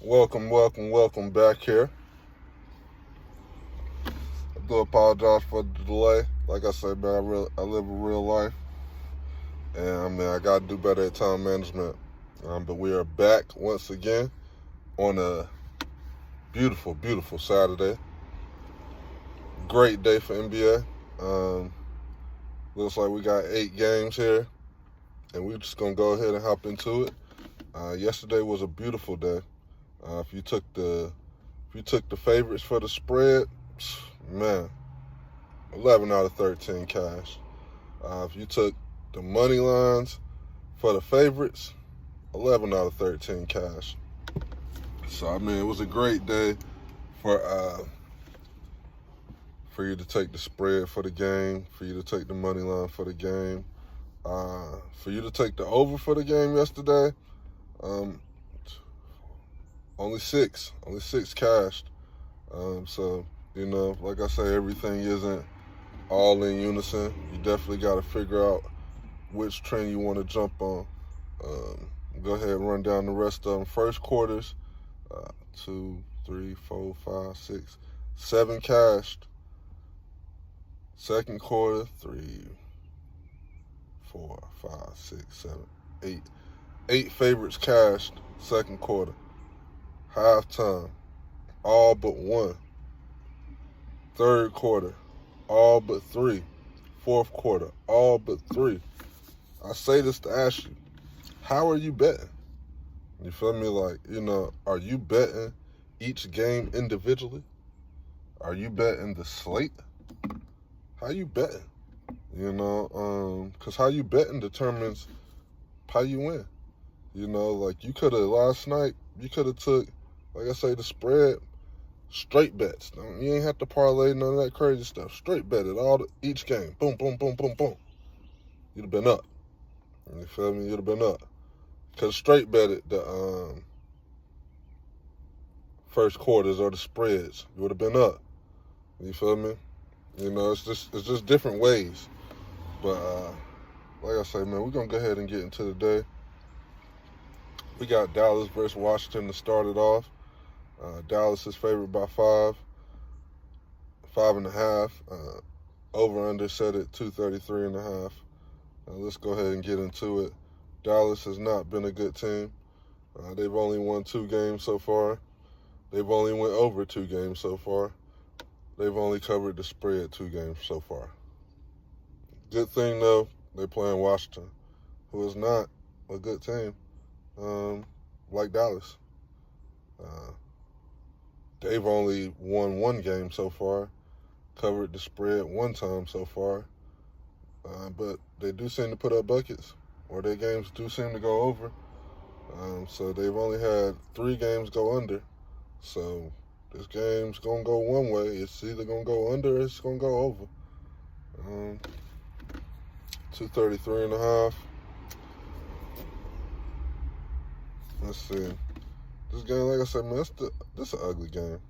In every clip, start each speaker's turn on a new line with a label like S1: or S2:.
S1: Welcome back here. I do apologize for the delay. Like I said, man, I live a real life, and I gotta do better at time management. But we are back once again on a beautiful Saturday. Great day for NBA. Looks like we got 8 games here, and we're just gonna go ahead and hop into it. Yesterday was a beautiful day. If you took the favorites for the spread, man, 11 out of 13 cash. If you took the money lines for the favorites, 11 out of 13 cash. So it was a great day for you to take the spread for the game, for you to take the money line for the game, for you to take the over for the game yesterday. Only six cashed. So like I say, everything isn't all in unison. You definitely got to figure out which trend you want to jump on. Go ahead and run down the rest of them. First quarters, 2, 3, 4, 5, 6, 7 cashed. Second quarter, 3, 4, 5, 6, 7, 8. 8 favorites cashed. Second quarter. Halftime, all but 1. Third quarter, all but 3. Fourth quarter, all but 3. I say this to ask you, how are you betting? You feel me? Are you betting each game individually? Are you betting the slate? How you betting? Because how you betting determines how you win. You could have last night, you could have took, like I say, the spread, straight bets. You ain't have to parlay none of that crazy stuff. Straight bet it each game. Boom, boom, boom, boom, boom. You'd have been up. You feel me? You'd have been up. Because straight bet it the first quarters or the spreads. You would have been up. You feel me? It's just different ways. But like I say, man, we're going to go ahead and get into the day. We got Dallas versus Washington to start it off. Dallas is favored by 5.5. Over under set at 233.5. Let's go ahead and get into it. Dallas has not been a good team. They've only won 2 games so far. They've only went over 2 games so far. They've only covered the spread 2 games so far. Good thing though, they're playing Washington, who is not a good team, like Dallas. They've only won 1 game so far, covered the spread 1 time so far, but they do seem to put up buckets, or their games do seem to go over. So they've only had 3 games go under. So this game's going to go one way. It's either going to go under or it's going to go over. 233.5. Let's see. This game, like I said, man, this is an ugly game.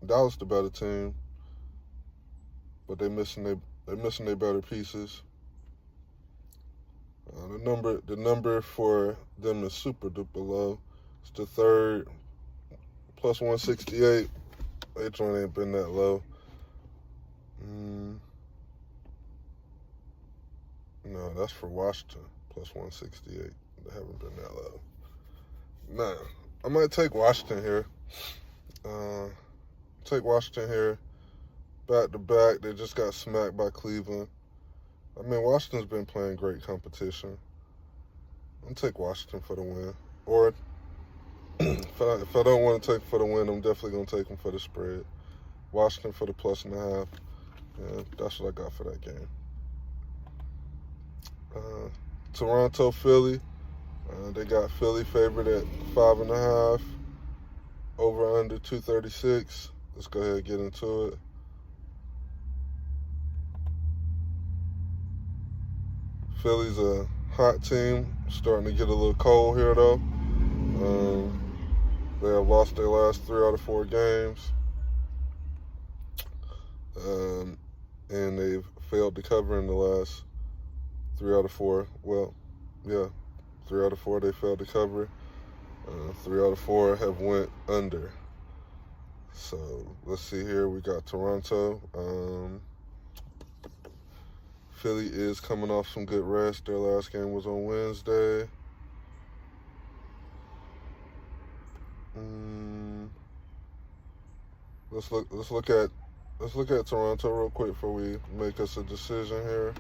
S1: Dallas the better team, but they're missing their better pieces. The number for them is super duper low. It's the third, plus 168. They joint ain't been that low. No, that's for Washington, plus 168. They haven't been that low. Nah, I might take Washington here. Back to back. They just got smacked by Cleveland. Washington's been playing great competition. I'll take Washington for the win. Or if I don't want to take for the win, I'm definitely going to take them for the spread. Washington for the +1.5. Yeah, that's what I got for that game. Toronto, Philly. They got Philly favored at 5.5. Over under 236. Let's go ahead and get into it. Philly's a hot team. Starting to get a little cold here, though. They have lost their last 3 out of 4 games. And they've failed to cover in the last 3 out of 4. Well, yeah, 3 out of 4 they failed to cover. 3 out of 4 have went under. So let's see here. We got Toronto. Philly is coming off some good rest. Their last game was on Wednesday. Let's look at Toronto real quick before we make us a decision here.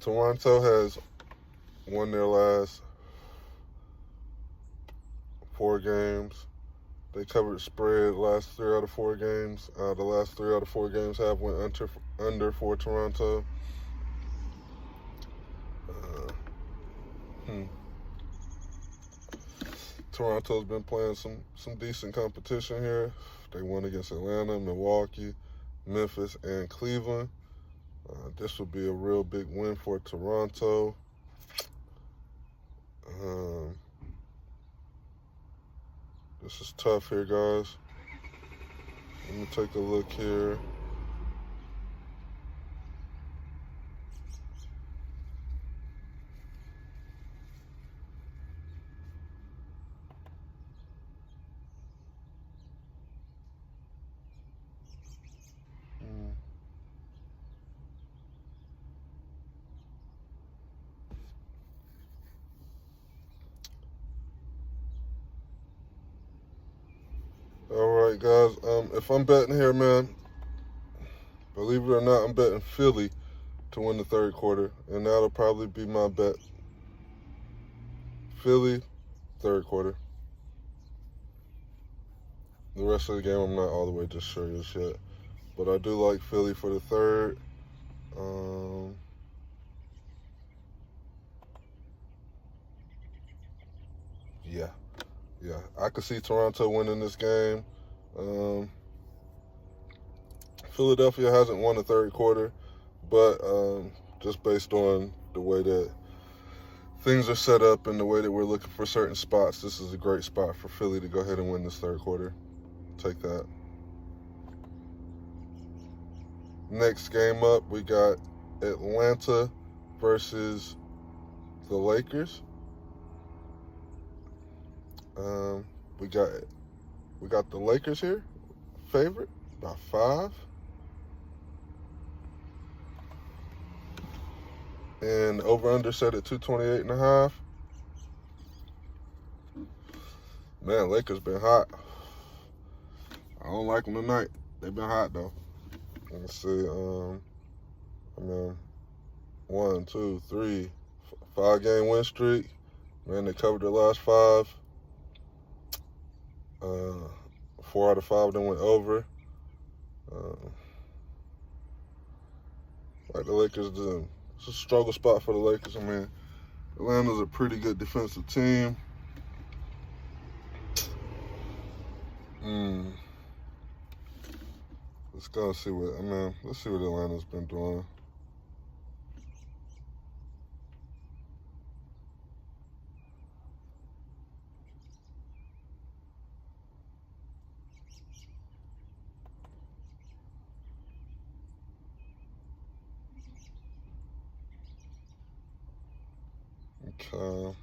S1: Toronto has won their last 4 games. They covered spread last 3 out of 4 games. The last 3 out of 4 games have went under for Toronto. Toronto's been playing some decent competition here. They won against Atlanta, Milwaukee, Memphis, and Cleveland. This would be a real big win for Toronto. This is tough here, guys. Let me take a look here. All right, guys. If I'm betting here, man, believe it or not, I'm betting Philly to win the third quarter, and that'll probably be my bet. Philly, third quarter. The rest of the game, I'm not all the way just sure just yet, but I do like Philly for the third. Yeah, I could see Toronto winning this game. Philadelphia hasn't won the third quarter, but just based on the way that things are set up and the way that we're looking for certain spots, this is a great spot for Philly to go ahead and win this third quarter. Take that. Next game up, we got Atlanta versus the Lakers. We got the Lakers here, favorite by 5. And over-under set at 228.5. Man, Lakers been hot. I don't like them tonight. They've been hot, though. Let's see. 1, 2, 3, 5-game win streak. Man, they covered their last 5. 4 out of 5 of them went over. Like the Lakers do. It's a struggle spot for the Lakers. I mean, Atlanta's a pretty good defensive team. Let's go see let's see what Atlanta's been doing. Okay.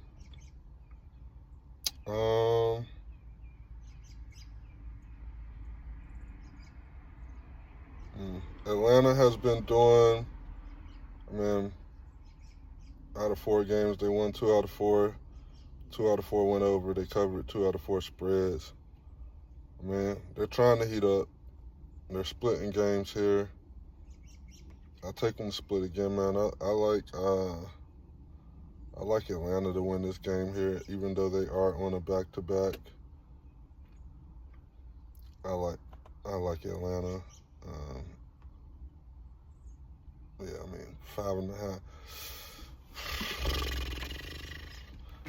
S1: Atlanta has been doing, out of 4 games, they won 2 out of 4. 2 out of 4 went over. They covered 2 out of 4 spreads. They're trying to heat up. They're splitting games here. I'll take them to split again, man. I like Atlanta to win this game here, even though they are on a back-to-back. I like Atlanta. 5.5.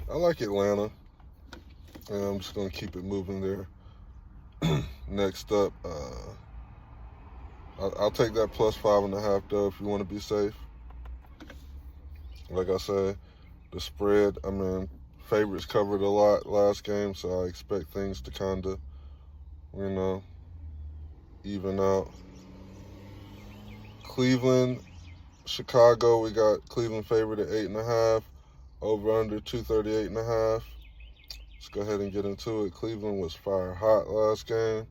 S1: I like Atlanta, and I'm just gonna keep it moving there. Next up, I'll take that plus 5.5 though if you want to be safe. Like I said, the spread. Favorites covered a lot last game, so I expect things to kind of, even out. Cleveland Chicago, we got Cleveland favored at 8.5. Over under 238.5. Let's go ahead and get into it. Cleveland was fire hot last game.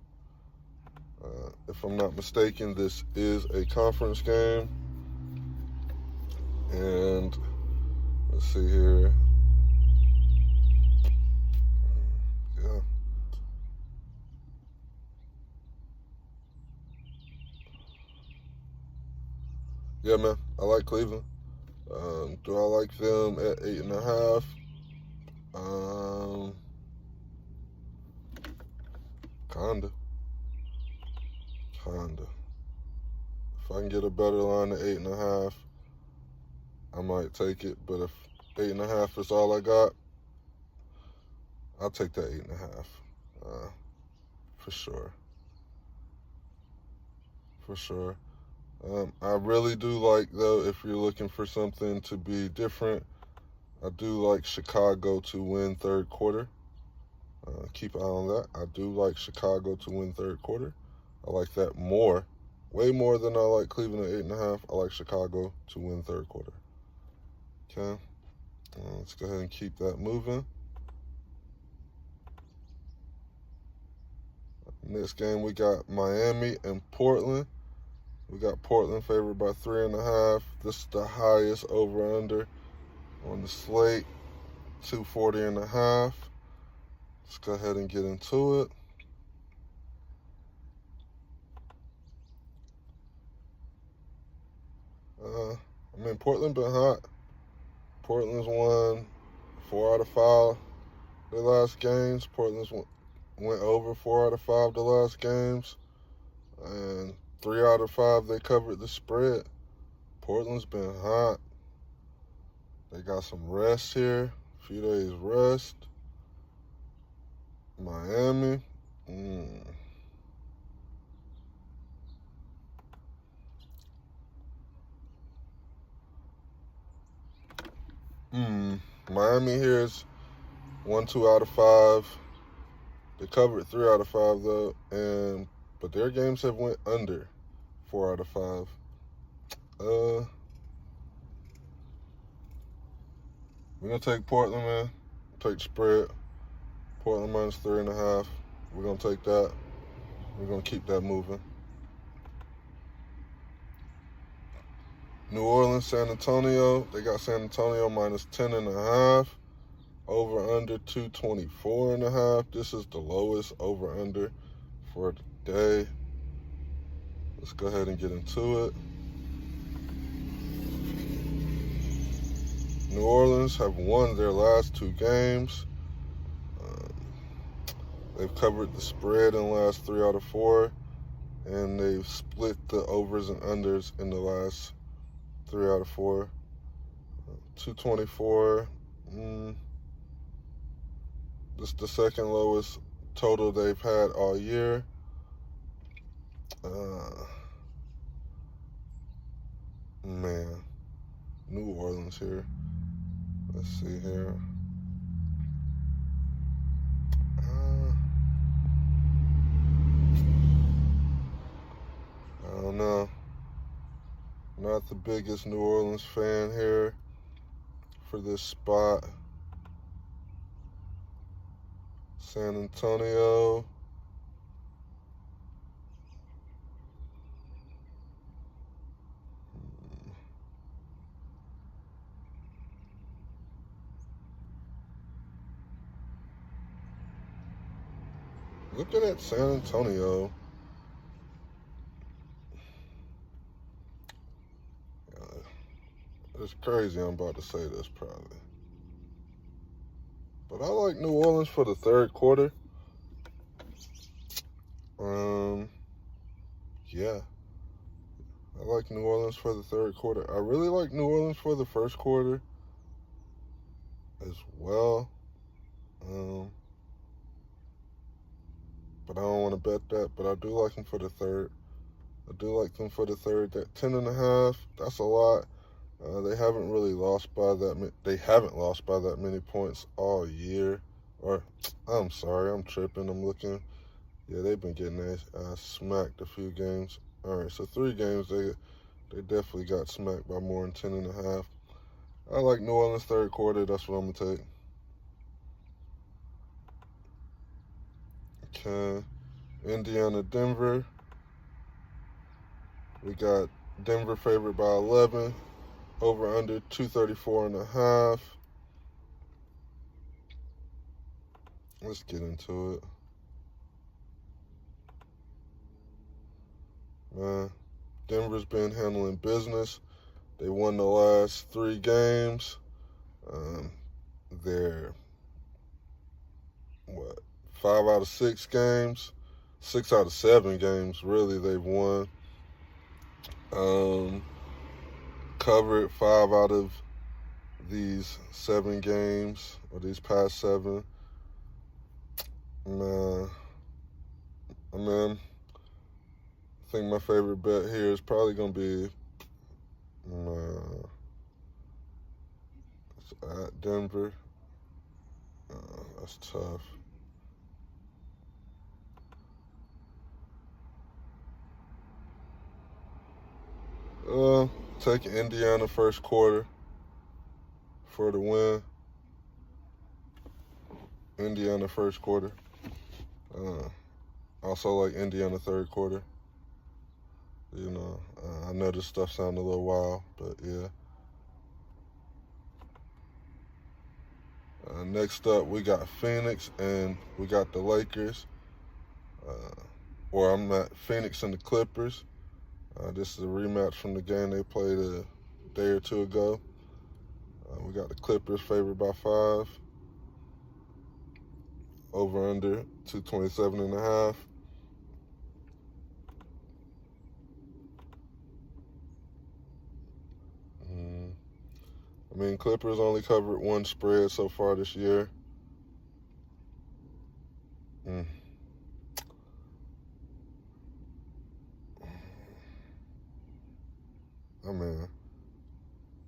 S1: If I'm not mistaken, this is a conference game. And let's see here. Yeah. Yeah, man. I like Cleveland. Do I like them at 8.5? Kinda. If I can get a better line at 8.5, I might take it. But if 8.5 is all I got, I'll take that 8.5. For sure. For sure. I really do like, though, if you're looking for something to be different, I do like Chicago to win third quarter. Keep an eye on that. I do like Chicago to win third quarter. I like that more, way more than I like Cleveland at 8.5. I like Chicago to win third quarter. Okay, let's go ahead and keep that moving. Next game, we got Miami and Portland. We got Portland favored by 3.5. This is the highest over/under on the slate, 240.5. Let's go ahead and get into it. Portland been hot. Portland's won 4 out of 5 their last games. Portland's went over 4 out of 5 the last games. And 3 out of 5 they covered the spread. Portland's been hot. They got some rest here. A few days rest. Miami. Miami here is 1, 2 out of 5. They covered 3 out of 5 though, but their games have went under 4 out of 5. We're gonna take Portland, man. Take the spread. Portland minus 3.5. We're gonna take that. We're gonna keep that moving. New Orleans, San Antonio. They got San Antonio minus 10.5. Over under 224.5. This is the lowest over under for the day. Let's go ahead and get into it. New Orleans have won their last 2 games. They've covered the spread in the last 3 out of 4, and they've split the overs and unders in the last 3 out of 4. 224. This is the second lowest total they've had all year. Man, New Orleans here. Let's see here. I don't know. Not the biggest New Orleans fan here for this spot. San Antonio. Looking at San Antonio. It's crazy I'm about to say this probably. But I like New Orleans for the third quarter. Yeah. I like New Orleans for the third quarter. I really like New Orleans for the first quarter as well. But I don't want to bet that. But I do like them for the third. That 10.5. That's a lot. They haven't really lost by that. They haven't lost by that many points all year. Or I'm sorry, I'm tripping. I'm looking. Yeah, they've been getting smacked a few games. All right, so 3 games They definitely got smacked by more than 10.5. I like New Orleans third quarter. That's what I'm gonna take. Okay. Indiana, Denver. We got Denver favored by 11. Over under 234.5. Let's get into it. Man, Denver's been handling business. They won the last 3 games. They're, what, 5 out of 6 games? 6 out of 7 games, really, they've won. Covered 5 out of these 7 games, or these past 7. Man, I think my favorite bet here is probably going to be it's at Denver. That's tough. Take Indiana first quarter for the win. Indiana first quarter. Also like Indiana third quarter. I know this stuff sounds a little wild, but yeah. Next up, we got Phoenix and we got the Lakers. Or I'm at Phoenix and the Clippers. This is a rematch from the game they played a day or 2 ago. We got the Clippers favored by 5. Over under 227.5. Clippers only covered 1 spread so far this year.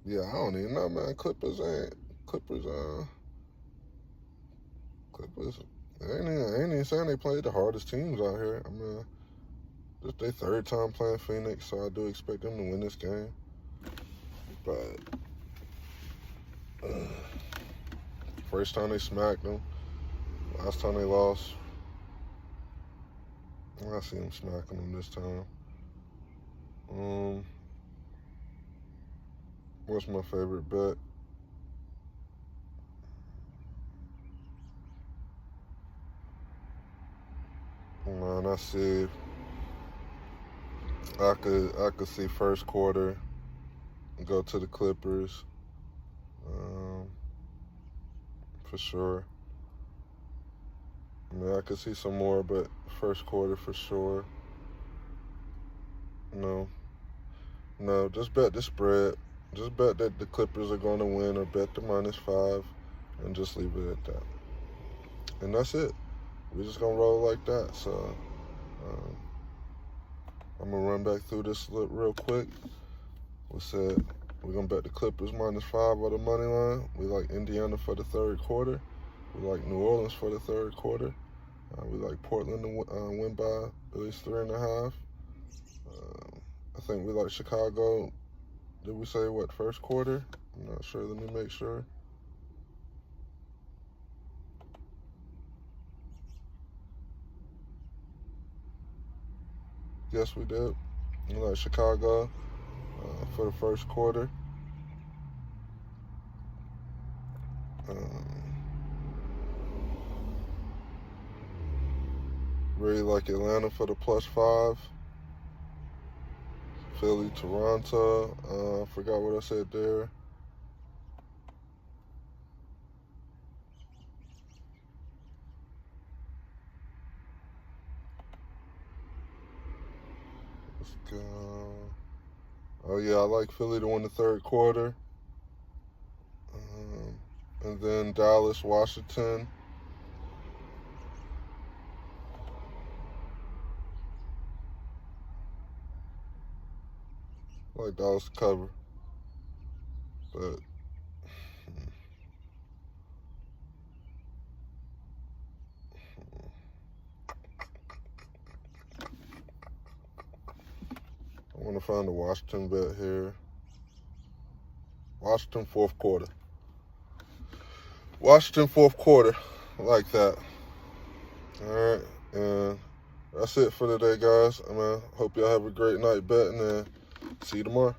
S1: Yeah, I don't even know, man. Clippers. I ain't even saying they played the hardest teams out here. This their 3rd time playing Phoenix, so I do expect them to win this game. But first time they smacked them. Last time they lost. I see them smacking them this time. What's my favorite bet? Man, I see. I could see first quarter go to the Clippers. For sure. I could see some more, but first quarter for sure. No, just bet the spread. Just bet that the Clippers are going to win, or bet the -5, and just leave it at that. And that's it. We're just going to roll like that. So I'm going to run back through this real quick. We said we're going to bet the Clippers -5 on the money line. We like Indiana for the third quarter. We like New Orleans for the third quarter. We like Portland to win by at least 3.5. I think we like Chicago. Did we say what, first quarter? I'm not sure. Let me make sure. Yes, we did. We like Chicago for the first quarter. Really like Atlanta for the +5. Philly, Toronto. I forgot what I said there. Let's go. Oh, yeah, I like Philly to win the third quarter. And then Dallas, Washington. I like Dallas to cover. But I want to find the Washington bet here. Washington fourth quarter. Washington fourth quarter. I like that. All right. And that's it for today, guys. I mean, hope y'all have a great night betting, and see you tomorrow.